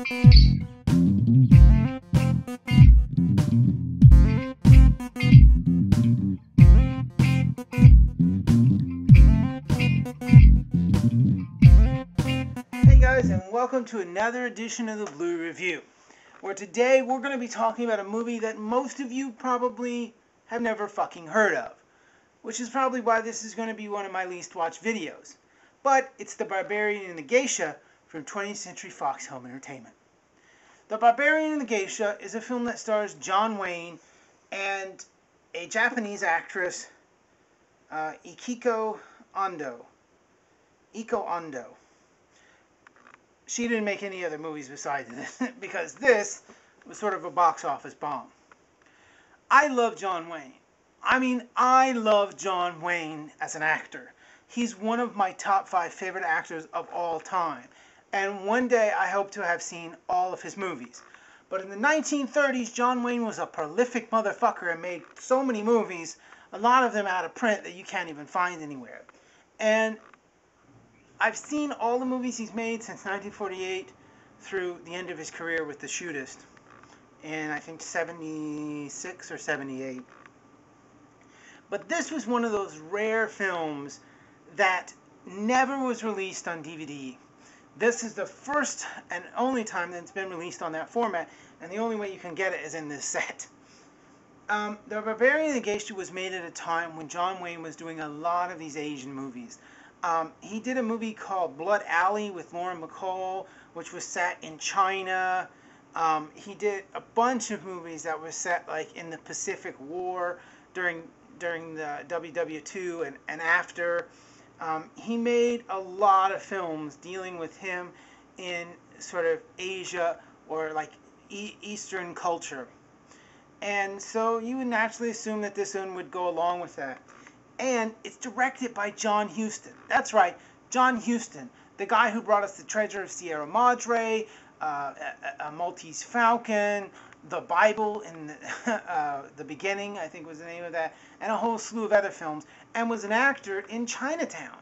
Hey guys, and welcome to another edition of the Blu-Review, where today we're going to be talking about a movie that most of you probably have never fucking heard of, which is probably why this is going to be one of my least watched videos. But it's The Barbarian and the Geisha from 20th Century Fox Home Entertainment. The Barbarian and the Geisha is a film that stars John Wayne and a Japanese actress, Ikiko Ando. Iko Ando. She didn't make any other movies besides this, because this was sort of a box office bomb. I love John Wayne. I love John Wayne as an actor. He's one of my top 5 favorite actors of all time. And one day I hope to have seen all of his movies. But in the 1930s, John Wayne was a prolific motherfucker and made so many movies, a lot of them out of print, that you can't even find anywhere. And I've seen all the movies he's made since 1948 through the end of his career with The Shootist in, I think, 76 or 78. But this was one of those rare films that never was released on DVD. This is the first and only time that it's been released on that format, and the only way you can get it is in this set. The Barbarian and the Geisha was made at a time when John Wayne was doing a lot of these Asian movies. He did a movie called Blood Alley with Lauren Bacall, which was set in China. He did a bunch of movies that were set like in the Pacific War during the WW2 and after. He made a lot of films dealing with him in sort of Asia or like Eastern culture. And so you would naturally assume that this one would go along with that. And it's directed by John Huston. That's right, John Huston, the guy who brought us The Treasure of Sierra Madre, A Maltese Falcon, The Bible in the Beginning, I think was the name of that, and a whole slew of other films, and was an actor in Chinatown.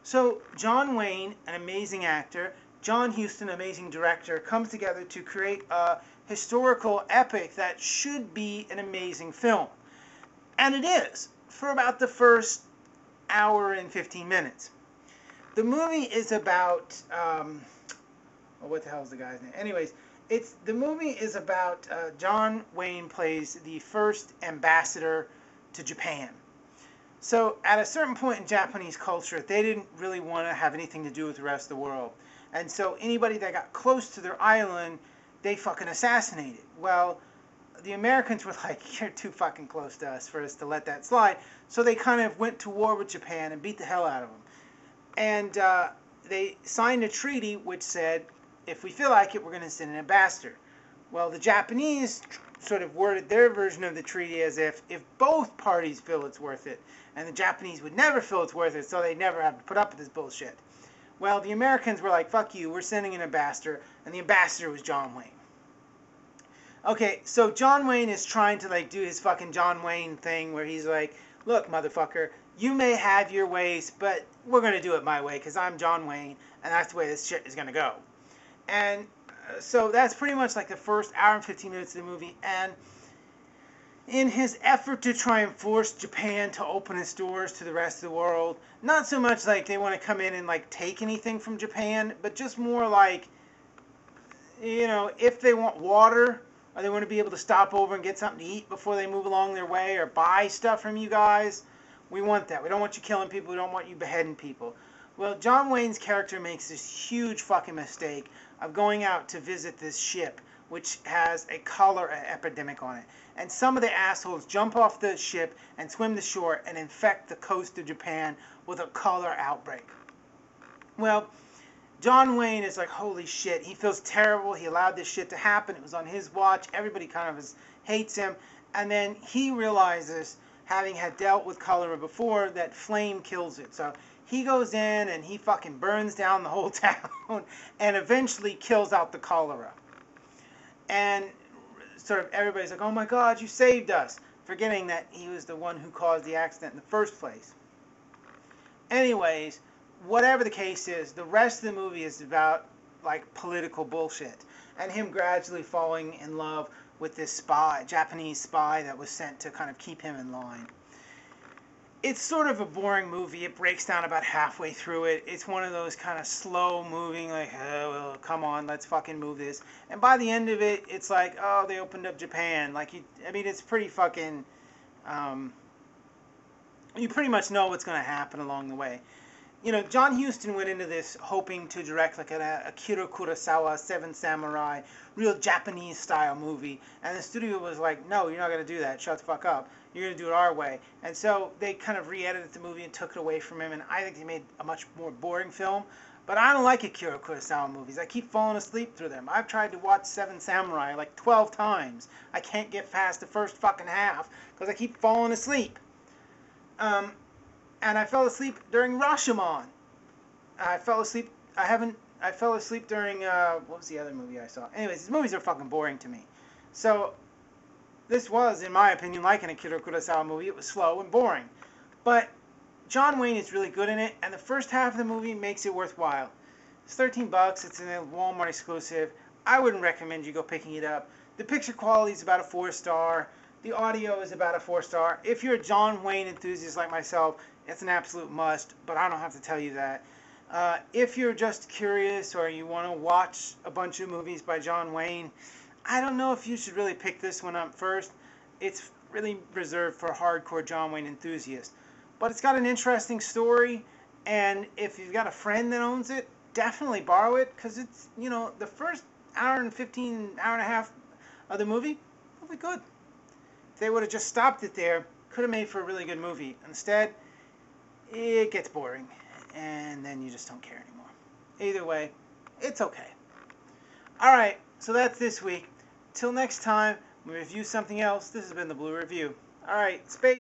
So John Wayne, an amazing actor, John Huston, amazing director, comes together to create a historical epic that should be an amazing film. And it is, for about the first hour and 15 minutes. The movie is about, what the hell is the guy's name? Anyways, the movie is about John Wayne plays the first ambassador to Japan. So at a certain point in Japanese culture, they didn't really want to have anything to do with the rest of the world. And so anybody that got close to their island, they fucking assassinated. Well, the Americans were like, you're too fucking close to us for us to let that slide. So they kind of went to war with Japan and beat the hell out of them. And they signed a treaty which said, if we feel like it, we're going to send an ambassador. Well, the Japanese sort of worded their version of the treaty as if both parties feel it's worth it. And the Japanese would never feel it's worth it, so they'd never have to put up with this bullshit. Well, the Americans were like, fuck you, we're sending an ambassador. And the ambassador was John Wayne. Okay, so John Wayne is trying to like do his fucking John Wayne thing where he's like, look, motherfucker, you may have your ways, but we're going to do it my way because I'm John Wayne, and that's the way this shit is going to go. And so that's pretty much like the first hour and 15 minutes of the movie. And in his effort to try and force Japan to open its doors to the rest of the world, not so much like they want to come in and like take anything from Japan, but just more like, you know, if they want water, or they want to be able to stop over and get something to eat before they move along their way, or buy stuff from you guys, we want that. We don't want you killing people. We don't want you beheading people. Well, John Wayne's character makes this huge fucking mistake of going out to visit this ship, which has a cholera epidemic on it. And some of the assholes jump off the ship and swim to shore and infect the coast of Japan with a cholera outbreak. Well, John Wayne is like, holy shit, he feels terrible, he allowed this shit to happen, it was on his watch, everybody kind of hates him, and then he realizes, having had dealt with cholera before, that flame kills it. So he goes in and he fucking burns down the whole town and eventually kills out the cholera. And sort of everybody's like, oh my god, you saved us, forgetting that he was the one who caused the accident in the first place. Anyways, whatever the case is, the rest of the movie is about like political bullshit, and him gradually falling in love with this spy, Japanese spy that was sent to kind of keep him in line. It's sort of a boring movie. It breaks down about halfway through it. It's one of those kind of slow moving, like, oh, well, come on, let's fucking move this. And by the end of it, it's like, oh, they opened up Japan. Like, I mean, it's pretty fucking, you pretty much know what's going to happen along the way. You know, John Huston went into this hoping to direct like an Akira Kurosawa, Seven Samurai, real Japanese style movie. And the studio was like, no, you're not going to do that. Shut the fuck up. You're going to do it our way. And so they kind of re-edited the movie and took it away from him. And I think they made a much more boring film. But I don't like Akira Kurosawa movies. I keep falling asleep through them. I've tried to watch Seven Samurai like 12 times. I can't get past the first fucking half because I keep falling asleep. And I fell asleep during Rashomon. I fell asleep during, what was the other movie I saw? Anyways, these movies are fucking boring to me. So, this was, in my opinion, like an Akira Kurosawa movie. It was slow and boring. But John Wayne is really good in it, and the first half of the movie makes it worthwhile. It's $13, it's a Walmart exclusive. I wouldn't recommend you go picking it up. The picture quality is about a 4-star. The audio is about a 4-star. If you're a John Wayne enthusiast like myself, it's an absolute must, but I don't have to tell you that. If you're just curious or you want to watch a bunch of movies by John Wayne, I don't know if you should really pick this one up first. It's really reserved for hardcore John Wayne enthusiasts. But it's got an interesting story, and if you've got a friend that owns it, definitely borrow it, because it's, you know, the first hour and 15, hour and a half of the movie will be good. If they would have just stopped it there, could have made for a really good movie. Instead, it gets boring, and then you just don't care anymore. Either way, it's okay. Alright, so that's this week. Till next time, we review something else. This has been the Blue Review. Alright, space.